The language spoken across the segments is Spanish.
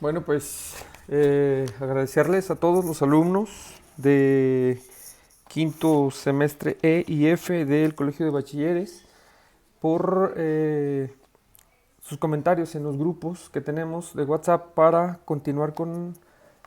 Bueno, pues agradecerles a todos los alumnos de quinto semestre E y F del Colegio de Bachilleres por sus comentarios en los grupos que tenemos de WhatsApp para continuar con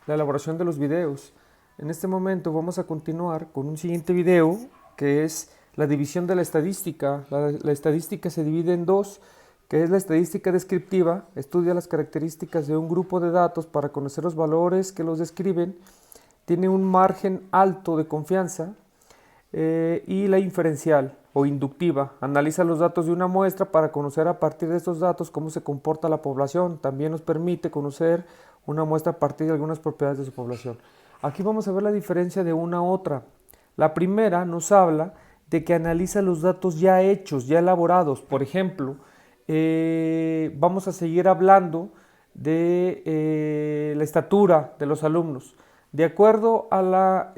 la elaboración de los videos. En este momento vamos a continuar con un siguiente video que es la división de la estadística. La estadística se divide en dos, que es la estadística descriptiva, estudia las características de un grupo de datos para conocer los valores que los describen, tiene un margen alto de confianza, y la inferencial o inductiva, analiza los datos de una muestra para conocer a partir de estos datos cómo se comporta la población, también nos permite conocer una muestra a partir de algunas propiedades de su población. Aquí vamos a ver la diferencia de una a otra. La primera nos habla de que analiza los datos ya hechos, ya elaborados. Por ejemplo, vamos a seguir hablando de la estatura de los alumnos. De acuerdo a la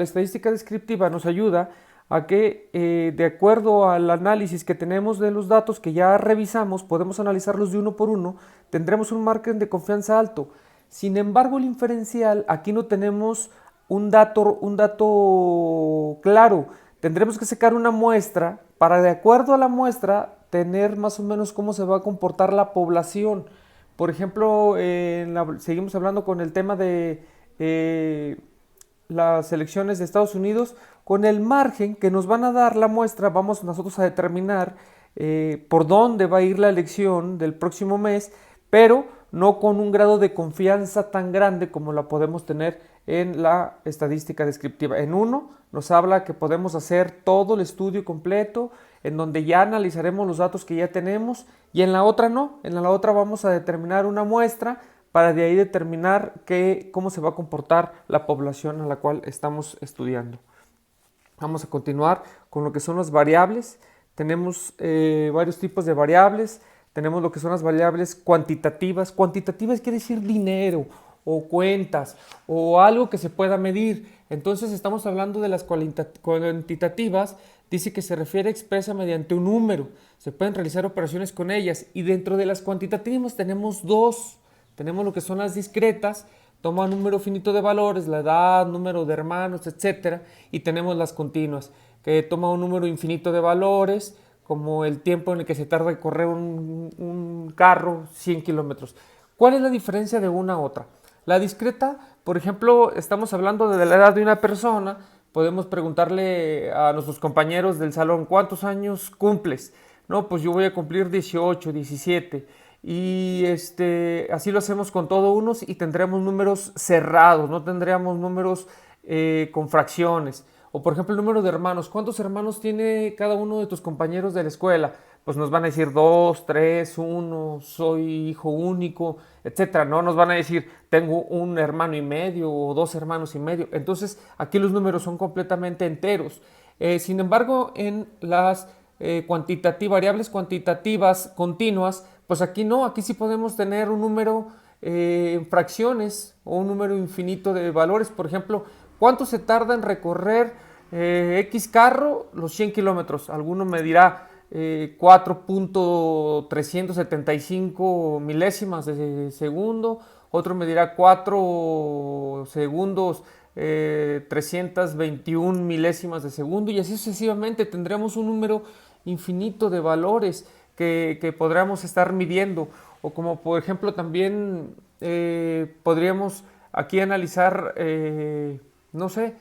estadística descriptiva, nos ayuda a que, de acuerdo al análisis que tenemos de los datos que ya revisamos, podemos analizarlos de uno por uno, tendremos un margen de confianza alto. Sin embargo, el inferencial, aquí no tenemos un dato claro. Tendremos que sacar una muestra para, de acuerdo a la muestra, tener más o menos cómo se va a comportar la población. Por ejemplo, seguimos hablando con el tema de las elecciones de Estados Unidos. Con el margen que nos van a dar la muestra, vamos nosotros a determinar por dónde va a ir la elección del próximo mes, pero no con un grado de confianza tan grande como la podemos tener en la estadística descriptiva. En uno nos habla que podemos hacer todo el estudio completo, en donde ya analizaremos los datos que ya tenemos, y en la otra no, en la otra vamos a determinar una muestra para de ahí determinar cómo se va a comportar la población a la cual estamos estudiando. Vamos a continuar con lo que son las variables. Tenemos varios tipos de variables. Tenemos lo que son las variables cuantitativas. Cuantitativas quiere decir dinero o cuentas o algo que se pueda medir. Entonces estamos hablando de las cuantitativas. Dice que se refiere expresa mediante un número. Se pueden realizar operaciones con ellas. Y dentro de las cuantitativas tenemos dos. Tenemos lo que son las discretas, toma un número finito de valores, la edad, número de hermanos, etcétera, y tenemos las continuas, que toma un número infinito de valores, como el tiempo en el que se tarda en correr un carro 100 kilómetros. ¿Cuál es la diferencia de una a otra? La discreta, por ejemplo, estamos hablando de la edad de una persona, podemos preguntarle a nuestros compañeros del salón, ¿cuántos años cumples? No, pues yo voy a cumplir 18, 17. Y así lo hacemos con todo unos y tendremos números cerrados, no tendríamos números con fracciones. O por ejemplo el número de hermanos. ¿Cuántos hermanos tiene cada uno de tus compañeros de la escuela? Pues nos van a decir dos, tres, uno, soy hijo único, etcétera. No nos van a decir tengo un hermano y medio o dos hermanos y medio. Entonces aquí los números son completamente enteros. Sin embargo, en las variables cuantitativas continuas, pues aquí no, aquí sí podemos tener un número en fracciones o un número infinito de valores. Por ejemplo, ¿cuánto se tarda en recorrer X carro los 100 kilómetros? Alguno me dirá 4.375 milésimas de segundo, otro me dirá 4 segundos 321 milésimas de segundo, y así sucesivamente tendremos un número infinito de valores que podríamos estar midiendo. O como por ejemplo también podríamos aquí analizar, no sé,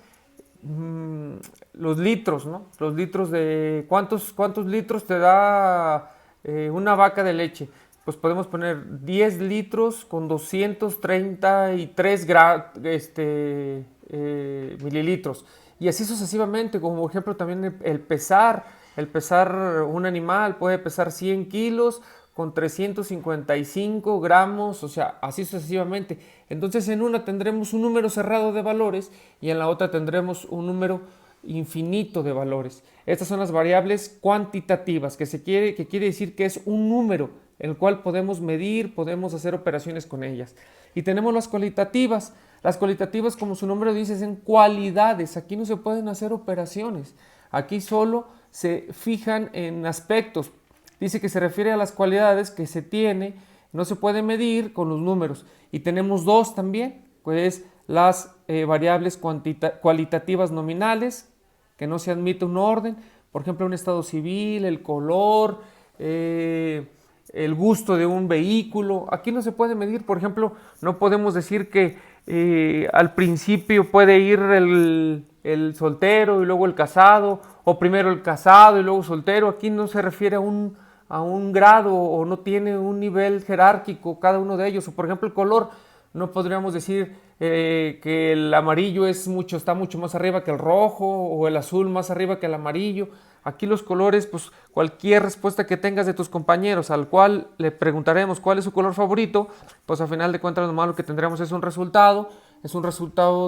los litros, ¿no? Los litros de cuántos litros te da una vaca de leche. Pues podemos poner 10 litros con 233 mililitros. Y así sucesivamente, como por ejemplo también el pesar un animal puede pesar 100 kilos con 355 gramos, o sea, así sucesivamente. Entonces en una tendremos un número cerrado de valores y en la otra tendremos un número infinito de valores. Estas son las variables cuantitativas, que quiere decir que es un número el cual podemos medir, podemos hacer operaciones con ellas. Y tenemos las cualitativas. Las cualitativas, como su nombre dice, son cualidades. Aquí no se pueden hacer operaciones. Aquí solo se fijan en aspectos. dice que se refiere a las cualidades que se tiene, no se puede medir con los números. Y tenemos dos también, pues las variables cualitativas nominales, que no se admite un orden, por ejemplo, un estado civil, el color, el gusto de un vehículo. Aquí no se puede medir, por ejemplo, no podemos decir que al principio puede ir el soltero y luego el casado, o primero el casado y luego soltero. Aquí no se refiere a un grado o no tiene un nivel jerárquico cada uno de ellos. O por ejemplo el color, no podríamos decir que el amarillo está mucho más arriba que el rojo, o el azul más arriba que el amarillo. Aquí los colores, pues cualquier respuesta que tengas de tus compañeros al cual le preguntaremos cuál es su color favorito, pues a final de cuentas nomás lo que tendremos es un resultado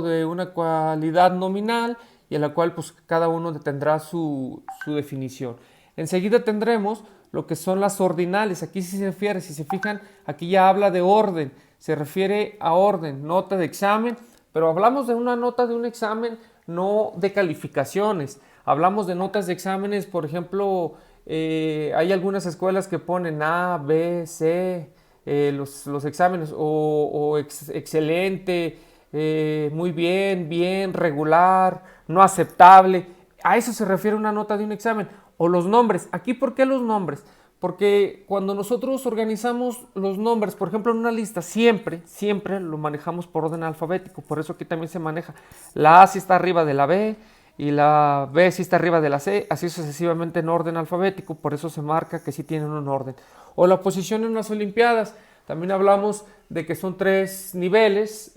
de una cualidad nominal y a la cual pues cada uno tendrá su definición. Enseguida tendremos lo que son las ordinales. Aquí sí se refiere, si se fijan, aquí ya habla de orden, se refiere a orden, nota de examen, pero hablamos de una nota de un examen, no de calificaciones. Hablamos de notas de exámenes, por ejemplo, hay algunas escuelas que ponen A, B, C, los exámenes, excelente, muy bien, bien, regular, no aceptable. A eso se refiere una nota de un examen. O los nombres. Aquí, ¿por qué los nombres? Porque cuando nosotros organizamos los nombres, por ejemplo, en una lista, siempre lo manejamos por orden alfabético. Por eso aquí también se maneja. La A sí está arriba de la B y la B sí está arriba de la C, así sucesivamente en orden alfabético. Por eso se marca que sí tienen un orden. O la posición en las Olimpiadas. También hablamos de que son 3 niveles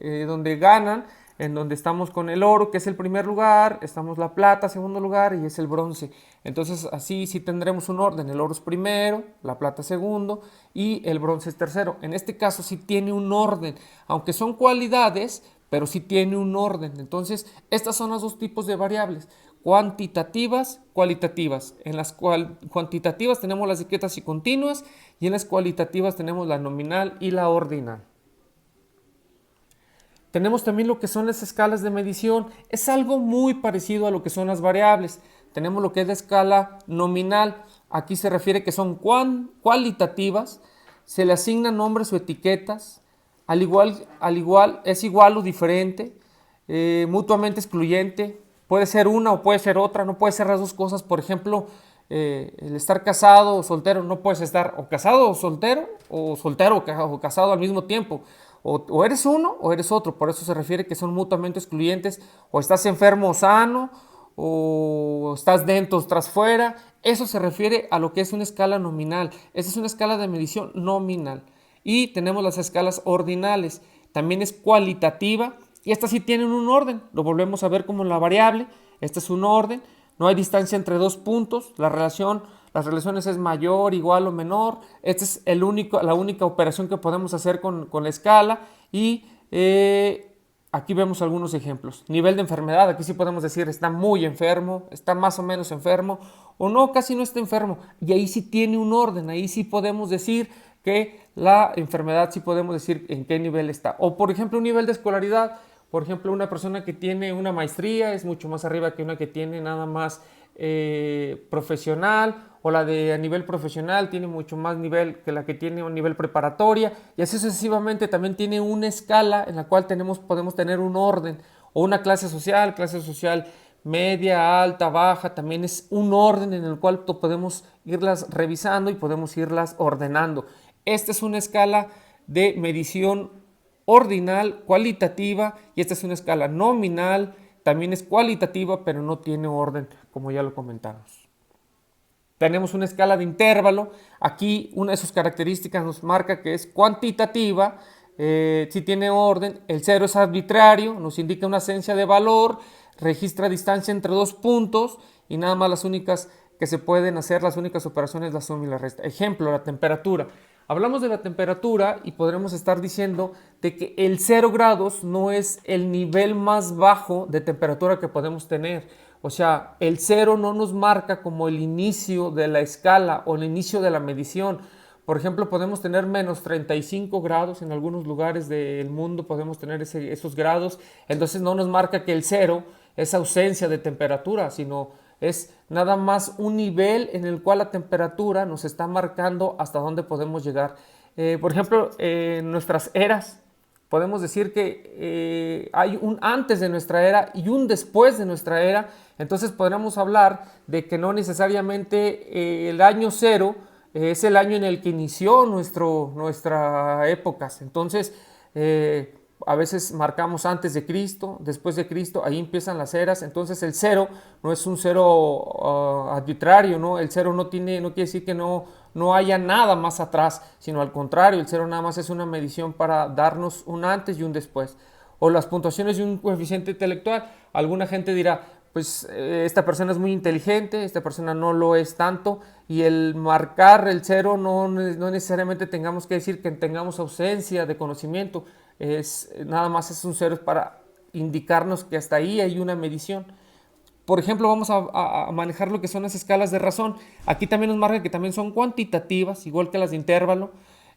donde ganan, en donde estamos con el oro, que es el primer lugar, estamos la plata, segundo lugar, y es el bronce. Entonces así sí tendremos un orden, el oro es primero, la plata segundo, y el bronce es tercero. En este caso sí tiene un orden, aunque son cualidades, pero sí tiene un orden. Entonces estas son los dos tipos de variables, cuantitativas, cualitativas. En las cuantitativas tenemos las discretas y continuas, y en las cualitativas tenemos la nominal y la ordinal. Tenemos también lo que son las escalas de medición. Es algo muy parecido a lo que son las variables. Tenemos lo que es la escala nominal. Aquí se refiere que son cualitativas. Se le asignan nombres o etiquetas. Es igual o diferente. Mutuamente excluyente. Puede ser una o puede ser otra. No puede ser las dos cosas. Por ejemplo, el estar casado o soltero. No puedes estar o casado o soltero o casado al mismo tiempo. O eres uno o eres otro. Por eso se refiere que son mutuamente excluyentes. O estás enfermo o sano, o estás dentro o estás fuera. Eso se refiere a lo que es una escala nominal. Esa es una escala de medición nominal. Y tenemos las escalas ordinales. También es cualitativa. Y estas sí tienen un orden. Lo volvemos a ver como la variable. Este es un orden. No hay distancia entre dos puntos. Las relaciones es mayor, igual o menor. Esta es la única operación que podemos hacer con la escala. Y aquí vemos algunos ejemplos. Nivel de enfermedad. Aquí sí podemos decir está muy enfermo, está más o menos enfermo, o no, casi no está enfermo. Y ahí sí tiene un orden. Ahí sí podemos decir que la enfermedad, sí podemos decir en qué nivel está. O por ejemplo un nivel de escolaridad. Por ejemplo, una persona que tiene una maestría es mucho más arriba que una que tiene nada más profesional, o la de a nivel profesional tiene mucho más nivel que la que tiene un nivel preparatoria, y así sucesivamente. También tiene una escala en la cual podemos tener un orden, o una clase social media, alta, baja. También es un orden en el cual podemos irlas revisando y podemos irlas ordenando. Esta es una escala de medición ordinal, cualitativa, y esta es una escala nominal, también es cualitativa, pero no tiene orden, como ya lo comentamos. Tenemos una escala de intervalo. Aquí una de sus características nos marca que es cuantitativa, si tiene orden. El 0 es arbitrario, nos indica una ausencia de valor, registra distancia entre dos puntos, y nada más las únicas que se pueden hacer, las únicas operaciones, la suma y la resta. Ejemplo, la temperatura. Hablamos de la temperatura y podremos estar diciendo de que el 0 grados no es el nivel más bajo de temperatura que podemos tener. O sea, el 0 no nos marca como el inicio de la escala o el inicio de la medición. Por ejemplo, podemos tener menos 35 grados en algunos lugares del mundo, podemos tener esos grados. Entonces no nos marca que el 0 es ausencia de temperatura, sino es nada más un nivel en el cual la temperatura nos está marcando hasta dónde podemos llegar. Por ejemplo, nuestras eras, podemos decir que hay un antes de nuestra era y un después de nuestra era. Entonces podríamos hablar de que no necesariamente el año cero es el año en el que inició nuestra época. Entonces, a veces marcamos antes de Cristo, después de Cristo, ahí empiezan las eras. Entonces el cero no es un cero arbitrario, ¿no? El cero no quiere decir que no haya nada más atrás, sino al contrario, el cero nada más es una medición para darnos un antes y un después. O las puntuaciones de un coeficiente intelectual. Alguna gente dirá, pues esta persona es muy inteligente, esta persona no lo es tanto, y el marcar el cero no necesariamente tengamos que decir que tengamos ausencia de conocimiento, nada más es un cero para indicarnos que hasta ahí hay una medición. Por ejemplo, vamos a manejar lo que son las escalas de razón. Aquí también nos marca que también son cuantitativas, igual que las de intervalo.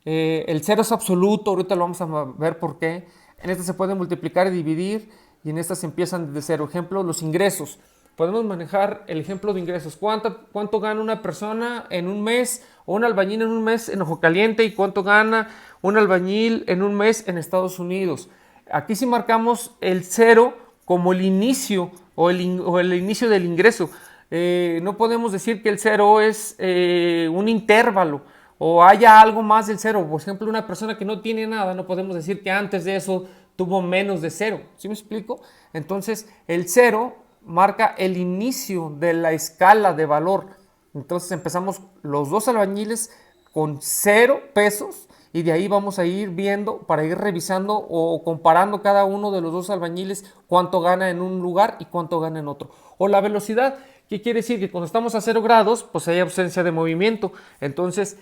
El cero es absoluto, ahorita lo vamos a ver por qué. En esta se puede multiplicar y dividir, y en estas empiezan desde cero. Ejemplo, los ingresos. Podemos manejar el ejemplo de ingresos. ¿Cuánto gana una persona en un mes, o un albañil en un mes en Ojo Caliente, y cuánto gana un albañil en un mes en Estados Unidos? Aquí sí marcamos el cero como el inicio o el inicio del ingreso. No podemos decir que el cero es un intervalo o haya algo más del cero. Por ejemplo, una persona que no tiene nada, no podemos decir que antes de eso tuvo menos de cero. ¿Sí me explico? Entonces, el cero marca el inicio de la escala de valor. Entonces empezamos los dos albañiles con 0 pesos, y de ahí vamos a ir viendo para ir revisando o comparando cada uno de los dos albañiles cuánto gana en un lugar y cuánto gana en otro. O la velocidad, ¿qué quiere decir? Que cuando estamos a 0 grados, pues hay ausencia de movimiento. Entonces,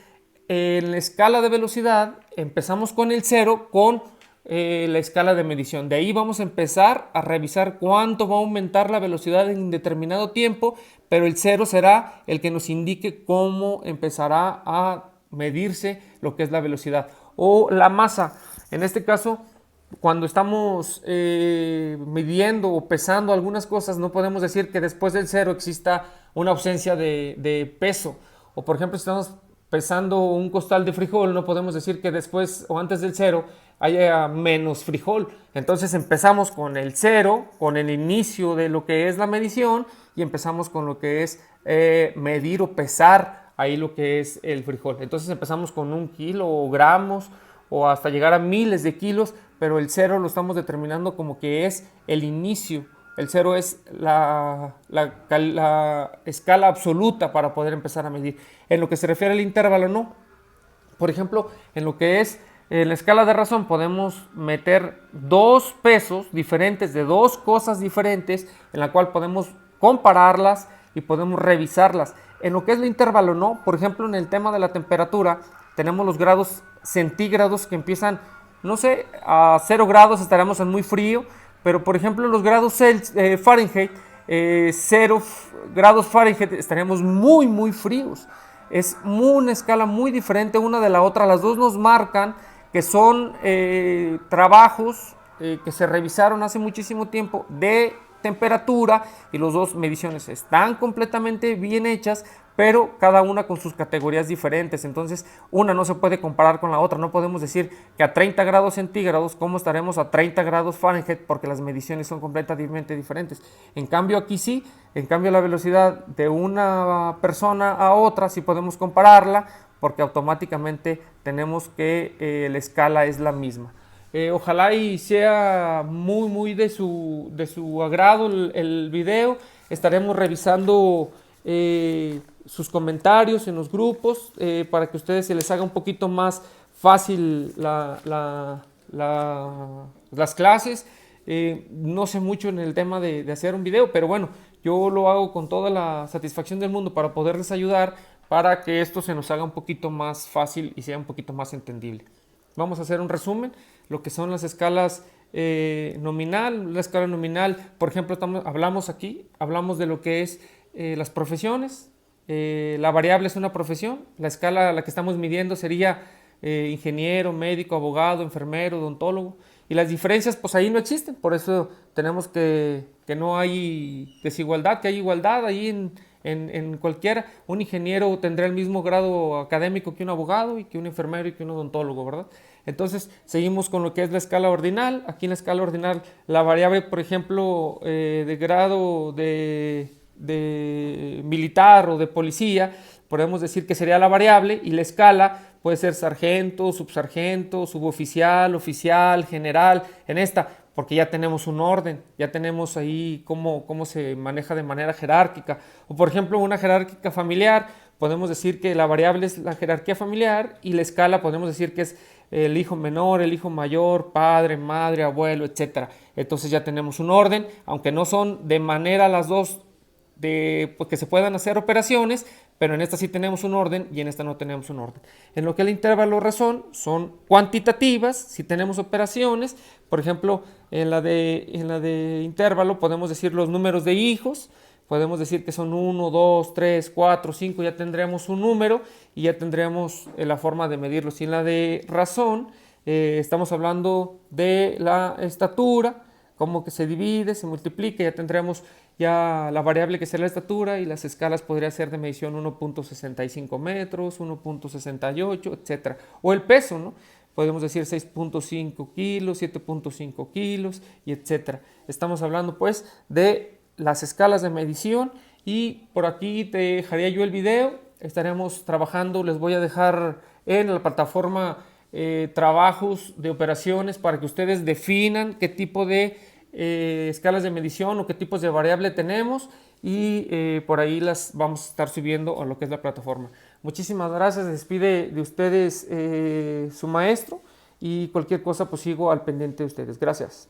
en la escala de velocidad empezamos con el 0 con la escala de medición. De ahí vamos a empezar a revisar cuánto va a aumentar la velocidad en determinado tiempo, pero el 0 será el que nos indique cómo empezará a medirse lo que es la velocidad. O la masa, en este caso, cuando estamos midiendo o pesando algunas cosas, no podemos decir que después del 0 exista una ausencia de peso. O por ejemplo, si estamos pesando un costal de frijol, no podemos decir que después o antes del 0 haya menos frijol. Entonces empezamos con el 0, con el inicio de lo que es la medición, y empezamos con lo que es medir o pesar ahí lo que es el frijol. Entonces empezamos con 1 kilo o gramos o hasta llegar a miles de kilos, pero el 0 lo estamos determinando como que es el inicio. El 0 es la escala absoluta para poder empezar a medir. En lo que se refiere al intervalo, no. Por ejemplo, en lo que es la escala de razón, podemos meter 2 pesos diferentes de 2 cosas diferentes, en la cual podemos compararlas y podemos revisarlas. En lo que es el intervalo, no. Por ejemplo, en el tema de la temperatura, tenemos los grados centígrados que empiezan, no sé, a 0 grados estaremos en muy frío, pero por ejemplo los grados Fahrenheit, 0 grados Fahrenheit estaríamos muy fríos. Es una escala muy diferente una de la otra. Las dos nos marcan que son trabajos que se revisaron hace muchísimo tiempo de temperatura, y los dos mediciones están completamente bien hechas, pero cada una con sus categorías diferentes. Entonces una no se puede comparar con la otra. No podemos decir que a 30 grados centígrados cómo estaremos a 30 grados Fahrenheit, porque las mediciones son completamente diferentes. En cambio aquí sí, en cambio la velocidad de una persona a otra sí podemos compararla, porque automáticamente tenemos que la escala es la misma. Ojalá y sea muy de su agrado el video. Estaremos revisando sus comentarios en los grupos para que a ustedes se les haga un poquito más fácil las clases. No sé mucho en el tema de hacer un video, pero bueno, yo lo hago con toda la satisfacción del mundo para poderles ayudar, para que esto se nos haga un poquito más fácil y sea un poquito más entendible. Vamos a hacer un resumen, lo que son las escalas nominal. La escala nominal, por ejemplo, hablamos de lo que es las profesiones. La variable es una profesión. La escala a la que estamos midiendo sería ingeniero, médico, abogado, enfermero, odontólogo. Y las diferencias, pues ahí no existen. Por eso tenemos que que no hay desigualdad, que hay igualdad ahí en cualquiera. Un ingeniero tendrá el mismo grado académico que un abogado y que un enfermero y que un odontólogo, ¿verdad? Entonces seguimos con lo que es la escala ordinal. Aquí en la escala ordinal la variable, por ejemplo, de grado de militar o de policía, podemos decir que sería la variable, y la escala puede ser sargento, subsargento, suboficial, oficial, general, en esta, porque ya tenemos un orden, ya tenemos ahí cómo se maneja de manera jerárquica. O por ejemplo, una jerárquica familiar, podemos decir que la variable es la jerarquía familiar y la escala podemos decir que es el hijo menor, el hijo mayor, padre, madre, abuelo, etcétera. Entonces ya tenemos un orden, aunque no son de manera las dos pues, que se puedan hacer operaciones, pero en esta sí tenemos un orden y en esta no tenemos un orden. En lo que el intervalo razón son cuantitativas, si tenemos operaciones, por ejemplo, en la de intervalo podemos decir los números de hijos, podemos decir que son 1, 2, 3, 4, 5, ya tendríamos un número y ya tendríamos la forma de medirlo. Si en la de razón estamos hablando de la estatura, cómo que se divide, se multiplica, ya tendremos ya la variable que será la estatura, y las escalas podría ser de medición 1.65 metros, 1.68, etc. O el peso, ¿no? Podemos decir 6.5 kilos, 7.5 kilos, y etcétera. Estamos hablando pues de las escalas de medición, y por aquí te dejaría yo el video. Estaremos trabajando, les voy a dejar en la plataforma trabajos de operaciones para que ustedes definan qué tipo de escalas de medición o qué tipos de variable tenemos, y por ahí las vamos a estar subiendo a lo que es la plataforma. Muchísimas gracias, se despide de ustedes su maestro, y cualquier cosa pues sigo al pendiente de ustedes. Gracias.